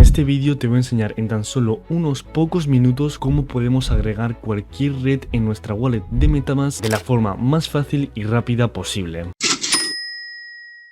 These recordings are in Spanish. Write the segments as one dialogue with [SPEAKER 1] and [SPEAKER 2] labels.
[SPEAKER 1] este vídeo te voy a enseñar en tan solo unos pocos minutos cómo podemos agregar cualquier red en nuestra wallet de MetaMask de la forma más fácil y rápida posible.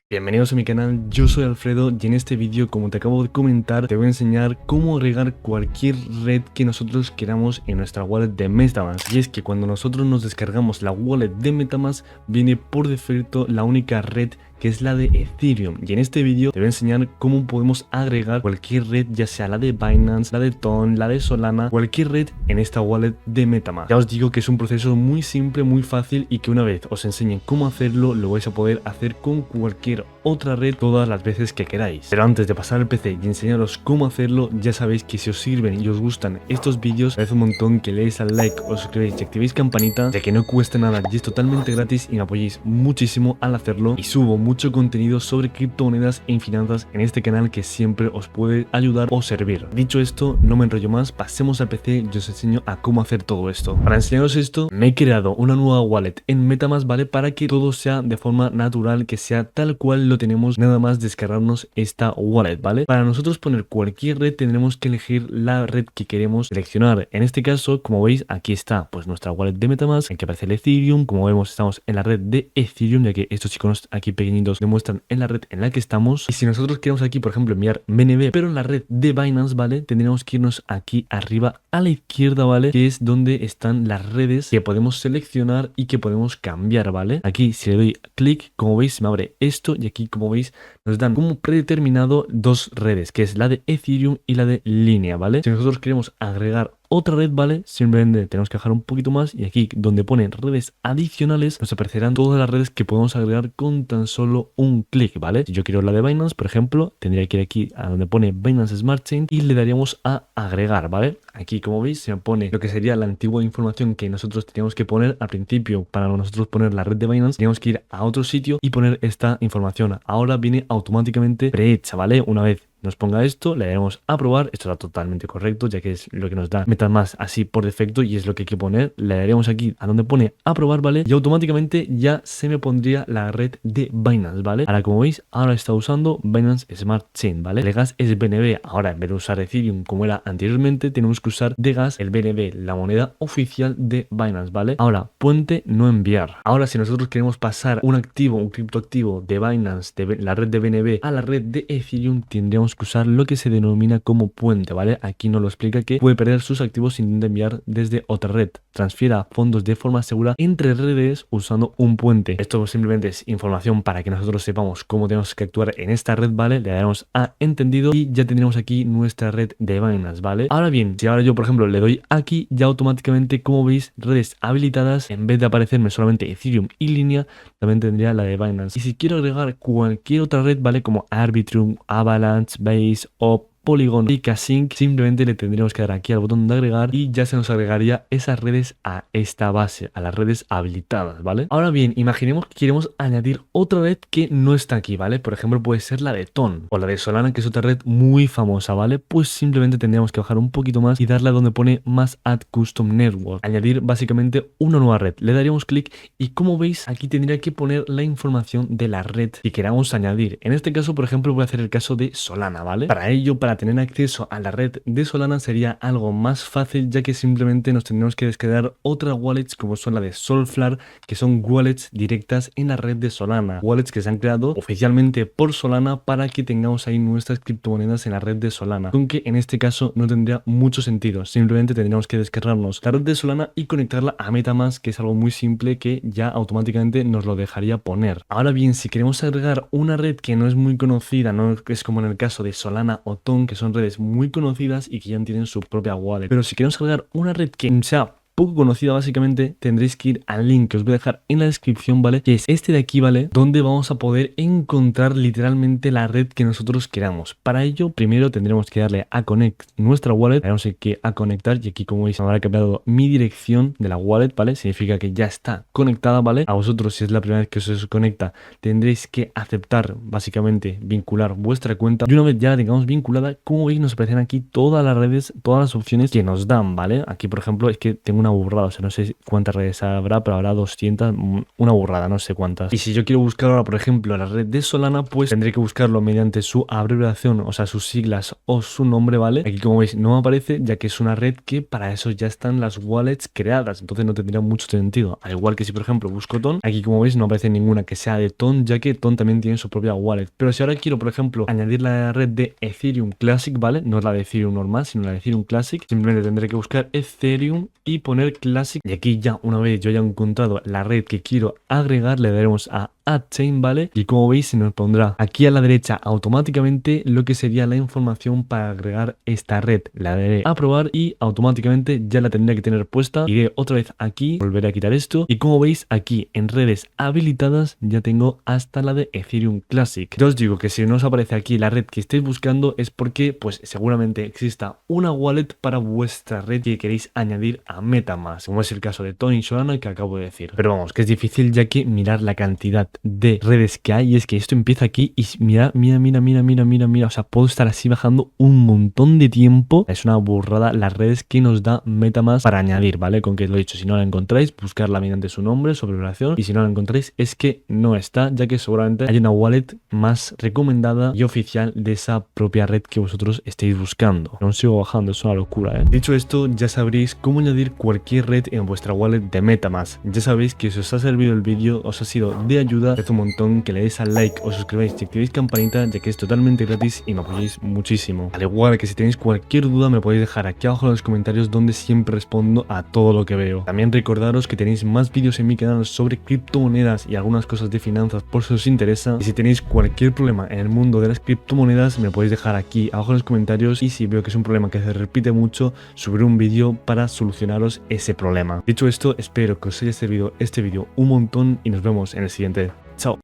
[SPEAKER 1] Bienvenidos a mi canal, yo soy Alfredo y en este vídeo, como te acabo de comentar, te voy a enseñar cómo agregar cualquier red que nosotros queramos en nuestra wallet de MetaMask. Y es que cuando nosotros nos descargamos la wallet de MetaMask, viene por defecto la única red que es la de Ethereum, y en este vídeo te voy a enseñar cómo podemos agregar cualquier red, ya sea la de Binance, la de Ton, la de Solana, cualquier red en esta wallet de MetaMask. Ya os digo que es un proceso muy simple, muy fácil, y que una vez os enseñen cómo hacerlo, lo vais a poder hacer con cualquier otra red todas las veces que queráis. Pero antes de pasar al PC y enseñaros cómo hacerlo, ya sabéis que si os sirven y os gustan estos vídeos, me hace un montón que le deis al like, os suscribáis y activéis campanita, ya que no cuesta nada y es totalmente gratis y me apoyéis muchísimo al hacerlo. Y subo mucho contenido sobre criptomonedas y finanzas en este canal que siempre os puede ayudar o servir. Dicho esto, no me enrollo más, pasemos al PC y os enseño a cómo hacer todo esto. Para enseñaros esto, me he creado una nueva wallet en MetaMask, ¿vale? Para que todo sea de forma natural, que sea tal cual lo tenemos, nada más descargarnos esta wallet, ¿vale? Para nosotros poner cualquier red tendremos que elegir la red que queremos seleccionar. En este caso, como veis, aquí está pues nuestra wallet de MetaMask, en que aparece el Ethereum. Como vemos, estamos en la red de Ethereum, ya que estos iconos aquí pequeñitos demuestran en la red en la que estamos. Y si nosotros queremos aquí, por ejemplo, enviar BNB, pero en la red de Binance, ¿vale? Tendríamos que irnos aquí arriba a la izquierda, ¿vale? Que es donde están las redes que podemos seleccionar y que podemos cambiar, ¿vale? Aquí si le doy clic, como veis, me abre esto, y aquí, como veis, nos dan como predeterminado dos redes, que es la de Ethereum y la de Línea, ¿vale? Si nosotros queremos agregar otra red, ¿vale? Simplemente tenemos que bajar un poquito más y aquí donde pone redes adicionales nos aparecerán todas las redes que podemos agregar con tan solo un clic, ¿vale? Si yo quiero la de Binance, por ejemplo, tendría que ir aquí a donde pone Binance Smart Chain y le daríamos a agregar, ¿vale? Aquí, como veis, se me pone lo que sería la antigua información que nosotros teníamos que poner al principio. Para nosotros poner la red de Binance teníamos que ir a otro sitio y poner esta información. Ahora viene automáticamente prehecha, ¿vale? Una vez nos ponga esto, le daremos a aprobar. Esto está totalmente correcto, ya que es lo que nos da MetaMask así por defecto y es lo que hay que poner. Le daremos aquí a donde pone aprobar, ¿vale? Y automáticamente ya se me pondría la red de Binance, ¿vale? Ahora, como veis, ahora está usando Binance Smart Chain, ¿vale? El gas es BNB. Ahora, en vez de usar Ethereum como era anteriormente, tenemos que usar de gas el BNB, la moneda oficial de Binance, ¿vale? Ahora, puente no enviar. Ahora, si nosotros queremos pasar un activo, un criptoactivo de Binance, de la red de BNB a la red de Ethereum, tendríamos que usar lo que se denomina como puente, ¿vale? Aquí nos lo explica que puede perder sus activos sin intentar enviar desde otra red. Transfiera fondos de forma segura entre redes usando un puente. Esto simplemente es información para que nosotros sepamos cómo tenemos que actuar en esta red, ¿vale? Le daremos a entendido y ya tendremos aquí nuestra red de Binance, ¿vale? Ahora bien, si ahora yo, por ejemplo, le doy aquí, ya automáticamente, como veis, redes habilitadas, en vez de aparecerme solamente Ethereum y Línea, también tendría la de Binance. Y si quiero agregar cualquier otra red, ¿vale? Como Arbitrum, Avalanche, Base o Polygon y Casync, simplemente le tendremos que dar aquí al botón de agregar y ya se nos agregaría esas redes a esta base, a las redes habilitadas, ¿vale? Ahora bien, imaginemos que queremos añadir otra red que no está aquí, ¿vale? Por ejemplo, puede ser la de Ton o la de Solana, que es otra red muy famosa, ¿vale? Pues simplemente tendríamos que bajar un poquito más y darle a donde pone más Add Custom Network, añadir básicamente una nueva red. Le daríamos clic y, como veis, aquí tendría que poner la información de la red que queramos añadir. En este caso, por ejemplo, voy a hacer el caso de Solana, ¿vale? Para ello, para tener acceso a la red de Solana sería algo más fácil, ya que simplemente nos tendremos que descargar otras wallets como son la de Solflare, que son wallets directas en la red de Solana, wallets que se han creado oficialmente por Solana para que tengamos ahí nuestras criptomonedas en la red de Solana, aunque en este caso no tendría mucho sentido. Simplemente tendríamos que descargarnos la red de Solana y conectarla a MetaMask, que es algo muy simple que ya automáticamente nos lo dejaría poner. Ahora bien, si queremos agregar una red que no es muy conocida, no es como en el caso de Solana o Ton, que son redes muy conocidas y que ya tienen su propia wallet, pero si queremos agregar una red que sea poco conocida, básicamente tendréis que ir al link que os voy a dejar en la descripción, ¿vale? Que es este de aquí, ¿vale? Donde vamos a poder encontrar literalmente la red que nosotros queramos. Para ello, primero tendremos que darle a connect nuestra wallet, daremos aquí a conectar y aquí, como veis, me habrá cambiado mi dirección de la wallet, ¿vale? Significa que ya está conectada, ¿vale? A vosotros, si es la primera vez que se conecta, tendréis que aceptar, básicamente, vincular vuestra cuenta. Y una vez ya la tengamos vinculada, como veis, nos aparecen aquí todas las redes, todas las opciones que nos dan, ¿vale? Aquí, por ejemplo, es que tengo una burrada, o sea, no sé cuántas redes habrá, pero habrá 200, una burrada, no sé cuántas. Y si yo quiero buscar ahora, por ejemplo, la red de Solana, pues tendré que buscarlo mediante su abreviación, o sea, sus siglas o su nombre, ¿vale? Aquí, como veis, no me aparece, ya que es una red que para eso ya están las wallets creadas, entonces no tendría mucho sentido. Al igual que si, por ejemplo, busco Ton, aquí, como veis, no aparece ninguna que sea de Ton, ya que Ton también tiene su propia wallet. Pero si ahora quiero, por ejemplo, añadir la red de Ethereum Classic, ¿vale? No es la de Ethereum normal, sino la de Ethereum Classic, simplemente tendré que buscar Ethereum y poner Classic. Y aquí ya, una vez yo haya encontrado la red que quiero agregar, le daremos a Add Chain, ¿vale? Y como veis, se nos pondrá aquí a la derecha automáticamente lo que sería la información para agregar esta red. La daré a probar y automáticamente ya la tendría que tener puesta. Iré otra vez aquí, volveré a quitar esto y como veis aquí en redes habilitadas ya tengo hasta la de Ethereum Classic. Ya os digo que si no os aparece aquí la red que estéis buscando es porque pues seguramente exista una wallet para vuestra red que queréis añadir a MetaMask, como es el caso de Tony Solana que acabo de decir. Pero vamos, que es difícil ya que mirar la cantidad de redes que hay, y es que esto empieza aquí y mira, o sea, puedo estar así bajando un montón de tiempo. Es una burrada las redes que nos da MetaMask para añadir, ¿vale? Con que lo he dicho, si no la encontráis, buscarla mediante su nombre, su abreviación, y si no la encontráis es que no está, ya que seguramente hay una wallet más recomendada y oficial de esa propia red que vosotros estéis buscando. No sigo bajando, es una locura, ¿eh? Dicho esto, ya sabréis cómo añadir cualquier red en vuestra wallet de MetaMask. Ya sabéis que si os ha servido el vídeo, os ha sido de ayuda, os un montón que le deis al like, os suscribáis y activéis campanita, ya que es totalmente gratis y me apoyáis muchísimo. Al igual que si tenéis cualquier duda me podéis dejar aquí abajo en los comentarios, donde siempre respondo a todo lo que veo. También recordaros que tenéis más vídeos en mi canal sobre criptomonedas y algunas cosas de finanzas por si os interesa, y si tenéis cualquier problema en el mundo de las criptomonedas me podéis dejar aquí abajo en los comentarios, y si veo que es un problema que se repite mucho, subiré un vídeo para solucionaros ese problema. Dicho esto, espero que os haya servido este vídeo un montón y nos vemos en el siguiente. Chao.